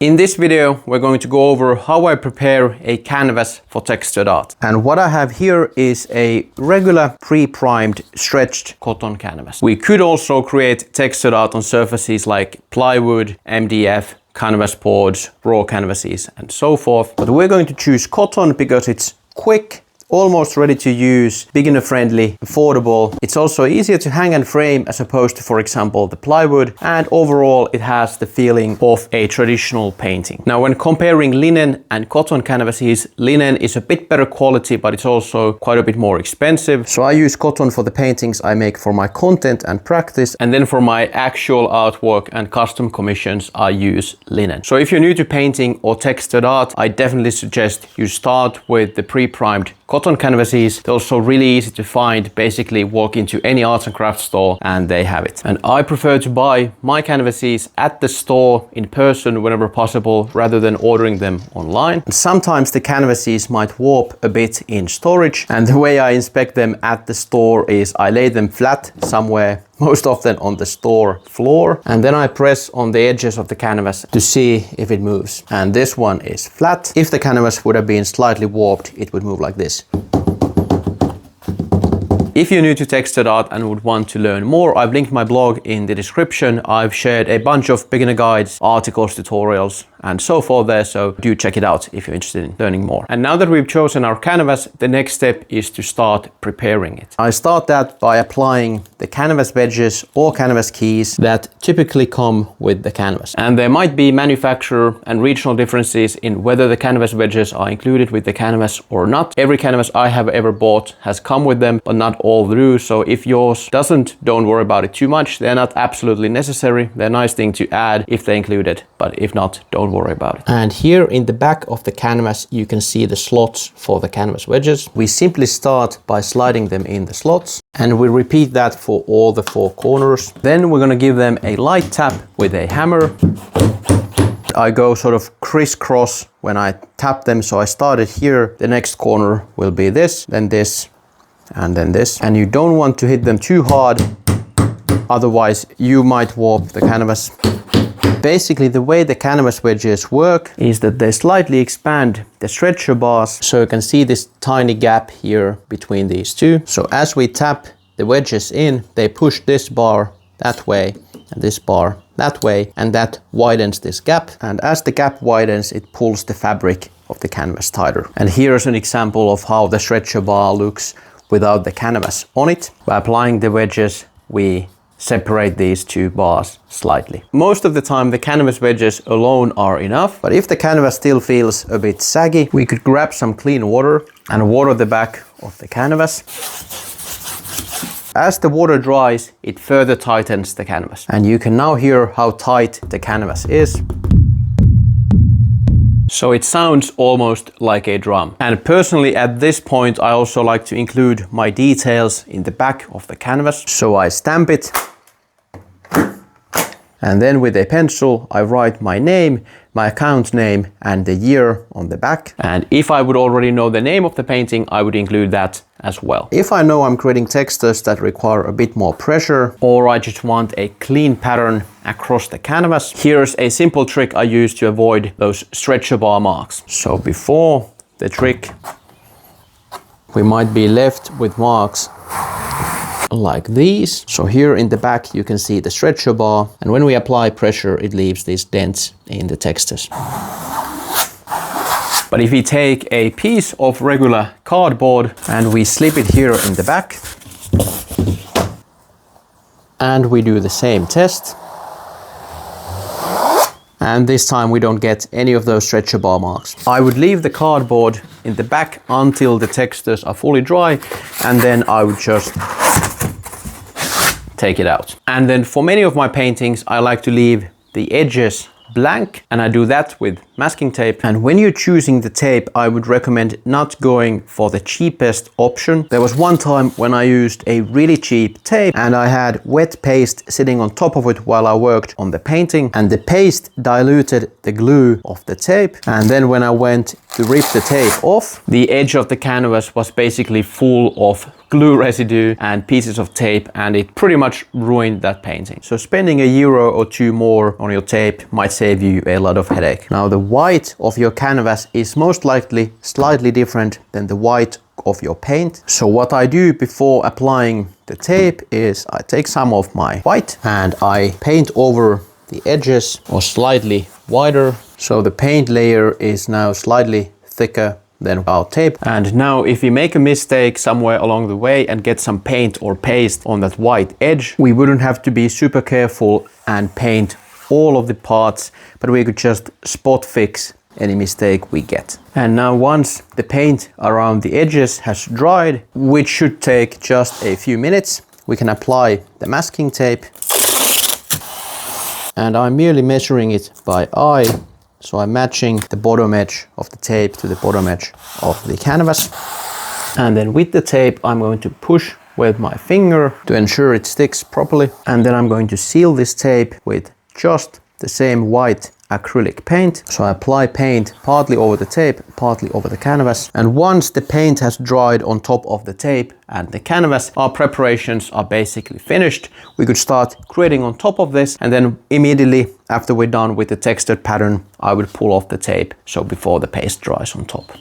In this video, we're going to go over how I prepare a canvas for textured art. And what I have here is a regular pre-primed stretched cotton canvas. We could also create textured art on surfaces like plywood, MDF, canvas boards, raw canvases, and so forth. But we're going to choose cotton because it's quick, almost ready to use, beginner friendly, affordable. It's also easier to hang and frame as opposed to, for example, the plywood, and overall it has the feeling of a traditional painting. Now, when comparing linen and cotton canvases, linen is a bit better quality, but it's also quite a bit more expensive. So I use cotton for the paintings I make for my content and practice, and then for my actual artwork and custom commissions, I use linen. So if you're new to painting or textured art, I definitely suggest you start with the pre-primed cotton canvases. They're also really easy to find. Basically walk into any arts and crafts store and they have it. And I prefer to buy my canvases at the store in person whenever possible rather than ordering them online. And sometimes the canvases might warp a bit in storage, and the way I inspect them at the store is I lay them flat somewhere, most often on the store floor, and then I press on the edges of the canvas to see if it moves. And this one is flat. If the canvas would have been slightly warped, it would move like this. If you're new to textured art and would want to learn more, I've linked my blog in the description. I've shared a bunch of beginner guides, articles, tutorials, and so forth there, so do check it out if you're interested in learning more. And now that we've chosen our canvas, the next step is to start preparing it. I start that by applying the canvas wedges or canvas keys that typically come with the canvas. And there might be manufacturer and regional differences in whether the canvas wedges are included with the canvas or not. Every canvas I have ever bought has come with them, but not all do. So if yours doesn't, don't worry about it too much. They're not absolutely necessary. They're a nice thing to add if they're included, but if not, don't worry about it. And here in the back of the canvas, you can see the slots for the canvas wedges. We simply start by sliding them in the slots, and we repeat that for all the four corners. Then we're going to give them a light tap with a hammer. I go sort of crisscross when I tap them. So I started here. The next corner will be this, then this, and then this. And you don't want to hit them too hard, otherwise you might warp the canvas. Basically, the way the canvas wedges work is that they slightly expand the stretcher bars, so you can see this tiny gap here between these two. So as we tap the wedges in, they push this bar that way and this bar that way, and that widens this gap. And as the gap widens, it pulls the fabric of the canvas tighter. And here's an example of how the stretcher bar looks without the canvas on it. By applying the wedges, we separate these two bars slightly. Most of the time the canvas wedges alone are enough, but if the canvas still feels a bit saggy, we could grab some clean water and water the back of the canvas. As the water dries, it further tightens the canvas. And you can now hear how tight the canvas is. So it sounds almost like a drum. And personally, at this point, I also like to include my details in the back of the canvas. So I stamp it. And then with a pencil, I write my name, my account name, and the year on the back. And if I would already know the name of the painting, I would include that as well. If I know I'm creating textures that require a bit more pressure, or I just want a clean pattern across the canvas, here's a simple trick I use to avoid those stretcher bar marks. So before the trick, we might be left with marks like these. So here in the back you can see the stretcher bar, and when we apply pressure it leaves these dents in the textures. But if we take a piece of regular cardboard and we slip it here in the back, and we do the same test, and this time we don't get any of those stretcher bar marks. I would leave the cardboard in the back until the textures are fully dry, and then I would just take it out. And then for many of my paintings, I like to leave the edges blank, and I do that with masking tape. And when you're choosing the tape, I would recommend not going for the cheapest option. There was one time when I used a really cheap tape and I had wet paste sitting on top of it while I worked on the painting, and the paste diluted the glue of the tape. And then when I went to rip the tape off, the edge of the canvas was basically full of glue residue and pieces of tape, and it pretty much ruined that painting. So spending €1 or 2 more on your tape might save you a lot of headache. Now the white of your canvas is most likely slightly different than the white of your paint. So what I do before applying the tape is I take some of my white and I paint over the edges or slightly wider. So the paint layer is now slightly thicker than our tape. And now if we make a mistake somewhere along the way and get some paint or paste on that white edge, we wouldn't have to be super careful and paint all of the parts, but we could just spot fix any mistake we get. And now once the paint around the edges has dried, which should take just a few minutes, we can apply the masking tape. And I'm merely measuring it by eye. So I'm matching the bottom edge of the tape to the bottom edge of the canvas. And then with the tape, I'm going to push with my finger to ensure it sticks properly. And then I'm going to seal this tape with just the same white acrylic paint. So I apply paint partly over the tape, partly over the canvas. And once the paint has dried on top of the tape and the canvas, our preparations are basically finished. We could start creating on top of this, and then immediately after we're done with the textured pattern, I would pull off the tape, so before the paste dries on top.